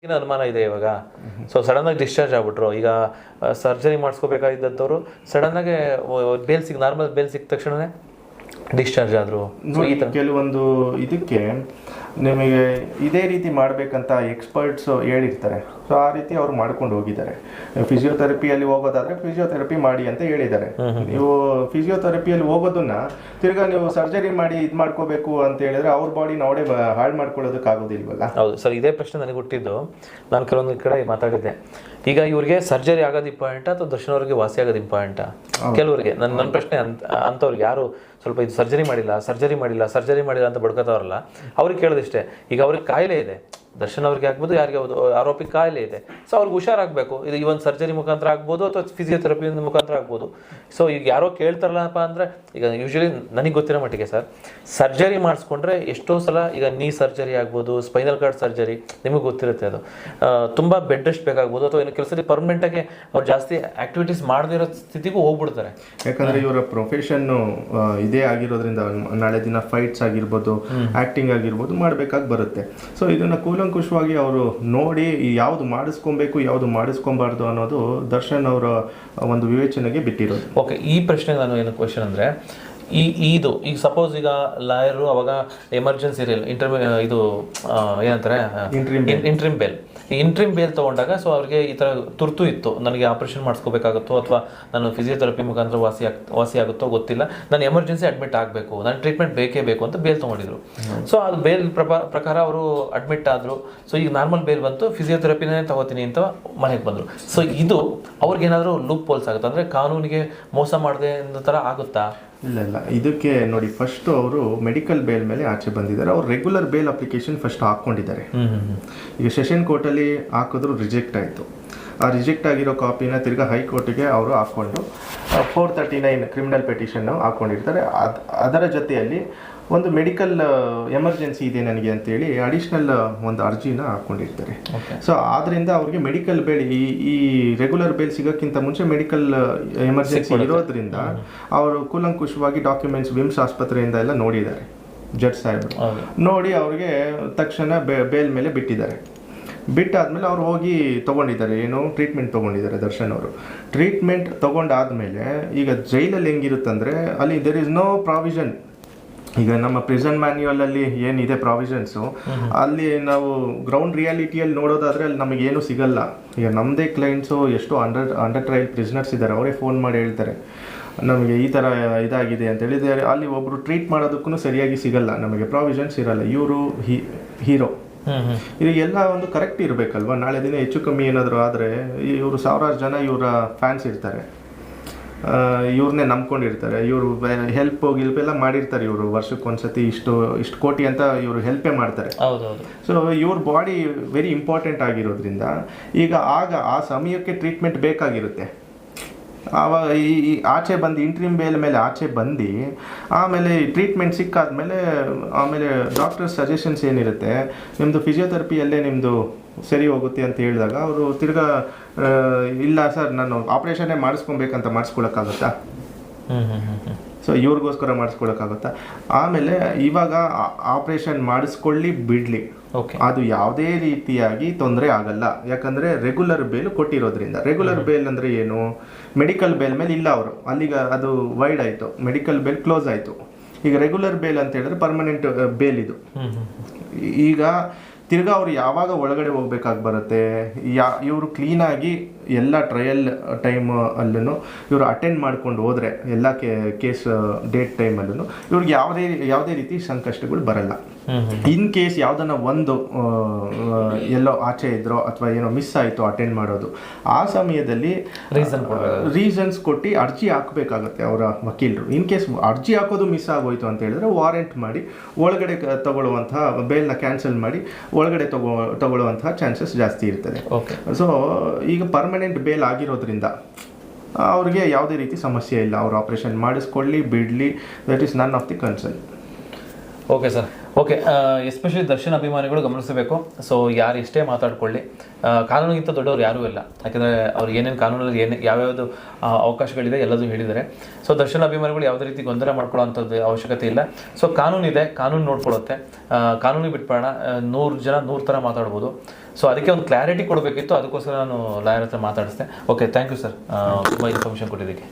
ಏನು ಅನುಮಾನ ಇದೆ ಇವಾಗ. ಸೊ ಸಡನ್ನಾಗಿ ಡಿಸ್ಚಾರ್ಜ್ ಆಗ್ಬಿಟ್ರು. ಈಗ ಸರ್ಜರಿ ಮಾಡಿಸ್ಕೋಬೇಕಾಗಿದ್ದಂಥವ್ರು ಸಡನ್ನಾಗಿ ನಾರ್ಮಲ್ ಬೇಲ್ ಸಿಕ್ಕ ತಕ್ಷಣನೇ ಡಿಸ್ಚಾರ್ಜ್ ಆದರು. ಕೆಲವೊಂದು ಇದಕ್ಕೆ ನಿಮಗೆ ಇದೇ ರೀತಿ ಮಾಡಬೇಕಂತ ಎಕ್ಸ್ಪರ್ಟ್ಸ್ ಹೇಳಿರ್ತಾರೆ. ಸೊ ಆ ರೀತಿ ಅವ್ರು ಮಾಡ್ಕೊಂಡು ಹೋಗಿದ್ದಾರೆ. ಫಿಸಿಯೋಥೆರಪಿಯಲ್ಲಿ ಹೋಗೋದಾದ್ರೆ ಫಿಸಿಯೋಥೆರಪಿ ಮಾಡಿ ಅಂತ ಹೇಳಿದ್ದಾರೆ. ನೀವು ಫಿಸಿಯೋಥೆರಪಿಯಲ್ಲಿ ಹೋಗೋದನ್ನ ತಿರ್ಗಾ ನೀವು ಸರ್ಜರಿ ಮಾಡಿ ಇದು ಮಾಡ್ಕೋಬೇಕು ಅಂತ ಹೇಳಿದ್ರೆ ಅವ್ರ ಬಾಡಿ ನಾವೇ ಹಾಳು ಮಾಡ್ಕೊಳ್ಳೋದಕ್ಕಾಗೋದಿಲ್ವಲ್ಲ. ಹೌದು ಸರ್, ಇದೇ ಪ್ರಶ್ನೆ ನನಗೆ ಹುಟ್ಟಿದ್ದು. ನಾನು ಕೆಲವೊಂದು ಕಡೆ ಮಾತಾಡಿದ್ದೆ. ಈಗ ಇವ್ರಿಗೆ ಸರ್ಜರಿ ಆಗೋದು ಇಂಪಾರ್ಟೆಂಟ್ ಅಥವಾ ದರ್ಶನ್ ಅವ್ರಿಗೆ ವಾಸಿ ಆಗೋದು ಇಂಪಾರ್ಟೆಂಟಾ? ಕೆಲವರಿಗೆ ನನ್ನ ಪ್ರಶ್ನೆ ಅಂಥವ್ರಿಗೆ ಯಾರು ಸ್ವಲ್ಪ ಇದು ಸರ್ಜರಿ ಮಾಡಿಲ್ಲ ಅಂತ ಬಡ್ಕೋತಾವ್ರಲ್ಲ, ಅವ್ರಿಗೆ ಕೇಳೋದಿಷ್ಟೇ. ಈಗ ಅವ್ರಿಗೆ ಕಾಯಿಲೆ ಇದೆ, ದರ್ಶನ್ ಅವ್ರಿಗೆ ಆಗ್ಬೋದು, ಯಾರಿಗೆ ಆಗ್ಬೋದು, ಆರೋಪಿ ಕಾಯಿಲೆ ಇದೆ. ಸೊ ಅವ್ರಿಗೆ ಹುಷಾರಾಗಬೇಕು. ಇದು ಇವನ್ ಸರ್ಜರಿ ಮುಖಾಂತರ ಆಗ್ಬೋದು ಅಥವಾ ಫಿಸಿಯೋಥೆರಪಿ ಮುಖಾಂತರ ಆಗ್ಬೋದು. ಸೊ ಈಗ ಯಾರೋ ಕೇಳ್ತಾರಲ್ಲಪ್ಪ ಅಂದರೆ, ಈಗ ಯೂಶಲಿ ನನಗೆ ಗೊತ್ತಿರೋ ಮಟ್ಟಿಗೆ ಸರ್, ಸರ್ಜರಿ ಮಾಡಿಸ್ಕೊಂಡ್ರೆ ಎಷ್ಟೋ ಸಲ ಈಗ ನೀ ಸರ್ಜರಿ ಆಗ್ಬೋದು, ಸ್ಪೈನಲ್ ಕಾರ್ಡ್ ಸರ್ಜರಿ, ನಿಮಗೆ ಗೊತ್ತಿರುತ್ತೆ ಅದು ತುಂಬ ಬೆಡ್ ರೆಸ್ಟ್ ಬೇಕಾಗ್ಬೋದು, ಅಥವಾ ಇನ್ನು ಕೆಲಸದಲ್ಲಿ ಪರ್ಮನೆಂಟಾಗಿ ಅವ್ರು ಜಾಸ್ತಿ ಆಕ್ಟಿವಿಟೀಸ್ ಮಾಡದೇ ಇರೋ ಸ್ಥಿತಿಗೂ ಹೋಗ್ಬಿಡ್ತಾರೆ. ಯಾಕಂದರೆ ಇವರ ಪ್ರೊಫೆಷನ್ನು ಇದೇ ಆಗಿರೋದ್ರಿಂದ ನಾಳೆ ದಿನ ಫೈಟ್ಸ್ ಆಗಿರ್ಬೋದು, ಆ್ಯಕ್ಟಿಂಗ್ ಆಗಿರ್ಬೋದು ಮಾಡಬೇಕಾಗಿ ಬರುತ್ತೆ. ಸೊ ಇದನ್ನು ಕೂಲಂಕುಷವಾಗಿ ಅವರು ನೋಡಿ ಯಾವುದು ಮಾಡಿಸ್ಕೊಬೇಕು ಯಾವುದು ಮಾಡಿಸ್ಕೊಬಾರ್ದು ಅನ್ನೋದು ದರ್ಶನ್ ಅವರ ಒಂದು ವಿವೇಚನೆಗೆ ಬಿಟ್ಟಿರೋದು. ಓಕೆ, ಈ ಪ್ರಶ್ನೆಗೆ ನಾನು ಏನು ಕ್ವೆಶನ್ ಅಂದರೆ, ಇದು ಈಗ ಸಪೋಸ್ ಈಗ ಲಾಯರು ಅವಾಗ ಎಮರ್ಜೆನ್ಸಿ ಇದು ಏನಂತಾರೆ ಇಂಟ್ರಿಮ್ ಬೇಲ್, ಈ ಇಂಟ್ರಿಮ್ ಬೇಲ್ ತೊಗೊಂಡಾಗ ಸೊ ಅವ್ರಿಗೆ ಈ ಥರ ತುರ್ತು ಇತ್ತು, ನನಗೆ ಆಪರೇಷನ್ ಮಾಡಿಸ್ಕೋಬೇಕಾಗುತ್ತೋ ಅಥವಾ ನಾನು ಫಿಸಿಯೋಥೆರಪಿ ಮುಖಾಂತರ ವಾಸಿ ಆಗುತ್ತೋ ಗೊತ್ತಿಲ್ಲ, ನಾನು ಎಮರ್ಜೆನ್ಸಿ ಅಡ್ಮಿಟ್ ಆಗಬೇಕು, ನಾನು ಟ್ರೀಟ್ಮೆಂಟ್ ಬೇಕೇ ಬೇಕು ಅಂತ ಬೇಲ್ ತೊಗೊಂಡಿದ್ರು. ಸೊ ಅದು ಬೇಲ್ ಪ್ರಕಾರ ಅವರು ಅಡ್ಮಿಟ್ ಆದರು. ಸೊ ಈಗ ನಾರ್ಮಲ್ ಬೇಲ್ ಬಂತು, ಫಿಸಿಯೋಥೆರಪಿನೇ ತಗೋತೀನಿ ಅಂತ ಮನೆಗೆ ಬಂದರು. ಸೊ ಇದು ಅವ್ರಿಗೇನಾದರೂ ಲೂಪ್ ಹೋಲ್ಸ್ ಆಗುತ್ತೆ ಅಂದರೆ ಕಾನೂನಿಗೆ ಮೋಸ ಮಾಡದೆ ಅನ್ನೋ ಥರ ಆಗುತ್ತಾ? ಇಲ್ಲ, ಇದಕ್ಕೆ ನೋಡಿ, ಫಸ್ಟ್ ಅವರು ಮೆಡಿಕಲ್ ಬೇಲ್ ಮೇಲೆ ಆಚೆ ಬಂದಿದ್ದಾರೆ. ಅವ್ರು ರೆಗ್ಯುಲರ್ ಬೇಲ್ ಅಪ್ಲಿಕೇಶನ್ ಫಸ್ಟ್ ಹಾಕ್ಕೊಂಡಿದ್ದಾರೆ. ಈಗ ಸೆಷನ್ ಕೋರ್ಟಲ್ಲಿ ಹಾಕಿದ್ರು ರಿಜೆಕ್ಟ್ ಆಯಿತು. ಆ ರಿಜೆಕ್ಟ್ ಆಗಿರೋ ಕಾಪಿನ ತಿರ್ಗಾ ಹೈಕೋರ್ಟಿಗೆ ಅವರು ಹಾಕ್ಕೊಂಡು 439 ಕ್ರಿಮಿನಲ್ ಪೆಟಿಷನ್ನು ಹಾಕ್ಕೊಂಡಿರ್ತಾರೆ. ಅದರ ಜೊತೆಯಲ್ಲಿ ಒಂದು ಮೆಡಿಕಲ್ ಎಮರ್ಜೆನ್ಸಿ ಇದೆ ನನಗೆ ಅಂತೇಳಿ ಅಡಿಷ್ನಲ್ ಒಂದು ಅರ್ಜಿನ ಹಾಕ್ಕೊಂಡಿರ್ತಾರೆ. ಸೊ ಆದ್ದರಿಂದ ಅವ್ರಿಗೆ ಮೆಡಿಕಲ್ ಬೇಲ್, ಈ ರೆಗ್ಯುಲರ್ ಬೇಲ್ ಸಿಗೋಕ್ಕಿಂತ ಮುಂಚೆ ಮೆಡಿಕಲ್ ಎಮರ್ಜೆನ್ಸಿ ಇರೋದ್ರಿಂದ ಅವರು ಕೂಲಂಕುಷವಾಗಿ ಡಾಕ್ಯುಮೆಂಟ್ಸ್ ವಿಮ್ಸ್ ಆಸ್ಪತ್ರೆಯಿಂದ ಎಲ್ಲ ನೋಡಿದ್ದಾರೆ. ಜಡ್ಜ್ ಸಾಹೇಬರು ನೋಡಿ ಅವ್ರಿಗೆ ತಕ್ಷಣ ಬೇಲ್ ಮೇಲೆ ಬಿಟ್ಟಿದ್ದಾರೆ. ಬಿಟ್ಟಾದ್ಮೇಲೆ ಅವ್ರು ಹೋಗಿ ತೊಗೊಂಡಿದ್ದಾರೆ, ಟ್ರೀಟ್ಮೆಂಟ್ ತೊಗೊಂಡಿದ್ದಾರೆ ದರ್ಶನ್ ಅವರು. ಟ್ರೀಟ್ಮೆಂಟ್ ತೊಗೊಂಡಾದ್ಮೇಲೆ ಈಗ ಜೈಲಲ್ಲಿ ಹೆಂಗಿರುತ್ತಂದರೆ ಅಲ್ಲಿ ದೇರ್ ಇಸ್ ನೋ ಪ್ರಾವಿಷನ್. ಈಗ ನಮ್ಮ ಪ್ರಿಸನ್ ಮ್ಯಾನ್ಯುವಲಲ್ಲಿ ಏನಿದೆ ಪ್ರಾವಿಷನ್ಸು, ಅಲ್ಲಿ ನಾವು ಗ್ರೌಂಡ್ ರಿಯಾಲಿಟಿಯಲ್ಲಿ ನೋಡೋದಾದರೆ ಅಲ್ಲಿ ನಮಗೇನು ಸಿಗಲ್ಲ. ಈಗ ನಮ್ಮದೇ ಕ್ಲೈಂಟ್ಸು ಎಷ್ಟೋ ಅಂಡರ್ ಟ್ರಯಲ್ ಪ್ರಿಸ್ನರ್ಸ್ ಇದ್ದಾರೆ, ಅವರೇ ಫೋನ್ ಮಾಡಿ ಹೇಳ್ತಾರೆ ನಮಗೆ ಈ ಥರ ಇದಾಗಿದೆ ಅಂತ ಹೇಳಿದರೆ ಅಲ್ಲಿ ಒಬ್ಬರು ಟ್ರೀಟ್ ಮಾಡೋದಕ್ಕೂ ಸರಿಯಾಗಿ ಸಿಗಲ್ಲ, ನಮಗೆ ಪ್ರಾವಿಷನ್ಸ್ ಇರಲ್ಲ. ಇವರು ಹೀರೋ, ಇದೆಲ್ಲ ಒಂದು ಕರೆಕ್ಟ್ ಇರಬೇಕಲ್ವ. ನಾಳೆ ದಿನ ಹೆಚ್ಚು ಕಮ್ಮಿ ಏನಾದರೂ ಆದರೆ ಇವರು ಸಾವಿರಾರು ಜನ ಇವರ ಫ್ಯಾನ್ಸ್ ಇರ್ತಾರೆ, ಇವ್ರನ್ನೇ ನಂಬ್ಕೊಂಡಿರ್ತಾರೆ. ಇವರು ಹೆಲ್ಪ್ ಎಲ್ಲ ಮಾಡಿರ್ತಾರೆ. ಇವರು ವರ್ಷಕ್ಕೊಂದ್ಸತಿ ಇಷ್ಟು ಕೋಟಿ ಅಂತ ಇವರು ಹೆಲ್ಪೇ ಮಾಡ್ತಾರೆ. ಸೊ ಇವ್ರ ಬಾಡಿ ವೆರಿ ಇಂಪಾರ್ಟೆಂಟ್ ಆಗಿರೋದ್ರಿಂದ ಈಗ ಆ ಸಮಯಕ್ಕೆ ಟ್ರೀಟ್ಮೆಂಟ್ ಬೇಕಾಗಿರುತ್ತೆ. ಆವಾಗ ಈ ಆಚೆ ಬಂದು ಇಂಟ್ರಿಮ್ ಬೇಲ್ ಮೇಲೆ ಆಚೆ ಬಂದು ಆಮೇಲೆ ಟ್ರೀಟ್ಮೆಂಟ್ ಸಿಕ್ಕಾದ್ಮೇಲೆ ಆಮೇಲೆ ಡಾಕ್ಟರ್ ಸಜೆಷನ್ಸ್ ಏನಿರುತ್ತೆ, ನಿಮ್ಮದು ಫಿಸಿಯೋಥೆರಪಿಯಲ್ಲೇ ನಿಮ್ಮದು ಸರಿ ಹೋಗುತ್ತೆ ಅಂತ ಹೇಳಿದಾಗ ಅವರು ತಿರ್ಗಾ ಇಲ್ಲ ಸರ್ ನಾನು ಆಪ್ರೇಷನ್ನೇ ಮಾಡಿಸ್ಕೊಬೇಕಂತ ಮಾಡಿಸ್ಕೊಳಕ್ಕಾಗುತ್ತಾ? ಸೊ ಇವ್ರಿಗೋಸ್ಕರ ಮಾಡಿಸ್ಕೊಳಕ್ಕಾಗುತ್ತಾ? ಆಮೇಲೆ ಇವಾಗ ಆಪ್ರೇಷನ್ ಮಾಡಿಸ್ಕೊಳ್ಳಿ ಬಿಡಲಿ, ಅದು ಯಾವುದೇ ರೀತಿಯಾಗಿ ತೊಂದರೆ ಆಗಲ್ಲ. ಯಾಕಂದರೆ ರೆಗ್ಯುಲರ್ ಬೇಲ್ ಕೊಟ್ಟಿರೋದ್ರಿಂದ. ರೆಗ್ಯುಲರ್ ಬೇಲ್ ಅಂದರೆ ಏನು? ಮೆಡಿಕಲ್ ಬೇಲ್ ಮೇಲೆ ಇಲ್ಲ ಅವರು, ಅಲ್ಲಿಗೆ ಅದು ವೈಡ್ ಆಯಿತು, ಮೆಡಿಕಲ್ ಬೇಲ್ ಕ್ಲೋಸ್ ಆಯಿತು. ಈಗ ರೆಗ್ಯುಲರ್ ಬೇಲ್ ಅಂತ ಹೇಳಿದ್ರೆ ಪರ್ಮನೆಂಟ್ ಬೇಲ್ ಇದು. ಈಗ ತಿರ್ಗಾ ಅವ್ರು ಯಾವಾಗ ಒಳಗಡೆ ಹೋಗ್ಬೇಕಾಗಿ ಬರುತ್ತೆ, ಇವರು ಕ್ಲೀನಾಗಿ ಎಲ್ಲ ಟ್ರಯಲ್ ಟೈಮ್ ಅಲ್ಲೂ ಇವರು ಅಟೆಂಡ್ ಮಾಡ್ಕೊಂಡು ಹೋದರೆ ಎಲ್ಲ ಕೇಸ್ ಡೇಟ್ ಟೈಮಲ್ಲೂ ಇವ್ರಿಗೆ ಯಾವುದೇ ರೀತಿ ಸಂಕಷ್ಟಗಳು ಬರಲ್ಲ. ಇನ್ ಕೇಸ್ ಯಾವುದನ್ನ ಒಂದು ಎಲ್ಲೋ ಆಚೆ ಇದ್ರೋ ಅಥವಾ ಏನೋ ಮಿಸ್ ಆಯಿತು ಅಟೆಂಡ್ ಮಾಡೋದು, ಆ ಸಮಯದಲ್ಲಿ ರೀಸನ್ಸ್ ಕೊಟ್ಟು ಅರ್ಜಿ ಹಾಕಬೇಕಾಗತ್ತೆ ಅವರ ವಕೀಲರು. ಇನ್ ಕೇಸ್ ಅರ್ಜಿ ಹಾಕೋದು ಮಿಸ್ ಆಗೋಯ್ತು ಅಂತ ಹೇಳಿದ್ರೆ ವಾರೆಂಟ್ ಮಾಡಿ ಒಳಗಡೆ ತಗೊಳ್ಳುವಂತಹ ಬೇಲ್ನ ಕ್ಯಾನ್ಸಲ್ ಮಾಡಿ ಒಳಗಡೆ ತಗೊಳ್ಳುವಂತಹ ಚಾನ್ಸಸ್ ಜಾಸ್ತಿ ಇರ್ತದೆ. ಸೊ ಈಗ ಪರ್ಮನೆಂಟ್ ಬೇಲ್ ಆಗಿರೋದ್ರಿಂದ ಅವ್ರಿಗೆ ಯಾವುದೇ ರೀತಿ ಸಮಸ್ಯೆ ಇಲ್ಲ. ಅವ್ರು ಆಪರೇಷನ್ ಮಾಡಿಸ್ಕೊಳ್ಳಿ ಬಿಡಲಿ, that is none of the concern. Okay sir, okay. Especially Darshan ಅಭಿಮಾನಿಗಳು ಗಮನಿಸಬೇಕು. ಸೊ ಯಾರು ಎಷ್ಟೇ ಮಾತಾಡ್ಕೊಳ್ಳಿ, ಕಾನೂನಿಗಿಂತ ದೊಡ್ಡವ್ರು ಯಾರೂ ಇಲ್ಲ. ಯಾಕೆಂದರೆ ಅವ್ರು ಏನೇನು ಕಾನೂನಲ್ಲಿ ಯಾವ್ಯಾವುದು ಅವಕಾಶಗಳಿದೆ ಎಲ್ಲದೂ ಹೇಳಿದ್ದಾರೆ. ಸೊ ದರ್ಶನ್ ಅಭಿಮಾನಿಗಳು ಯಾವುದೇ ರೀತಿ ಗೊಂದಲ ಮಾಡ್ಕೊಳ್ಳೋಂಥದ್ದು ಅವಶ್ಯಕತೆ ಇಲ್ಲ. ಸೊ ಕಾನೂನಿದೆ, ಕಾನೂನು ನೋಡ್ಕೊಳ್ಳುತ್ತೆ. ಕಾನೂನಿಗೆ ಬಿಟ್ಬೇಡ, 100 ಜನ 100 ಥರ ಮಾತಾಡ್ಬೋದು. ಸೊ ಅದಕ್ಕೆ ಒಂದು ಕ್ಲಾರಿಟಿ ಕೊಡಬೇಕಿತ್ತು, ಅದಕ್ಕೋಸ್ಕರ ನಾನು ಲಾಯರ್ ಹತ್ರ ಮಾತಾಡಿಸ್ದೆ. ಓಕೆ, ಥ್ಯಾಂಕ್ ಯು ಸರ್, ತುಂಬ ಇನ್ಫಾರ್ಮೇಷನ್ ಕೊಟ್ಟಿದ್ದಕ್ಕೆ.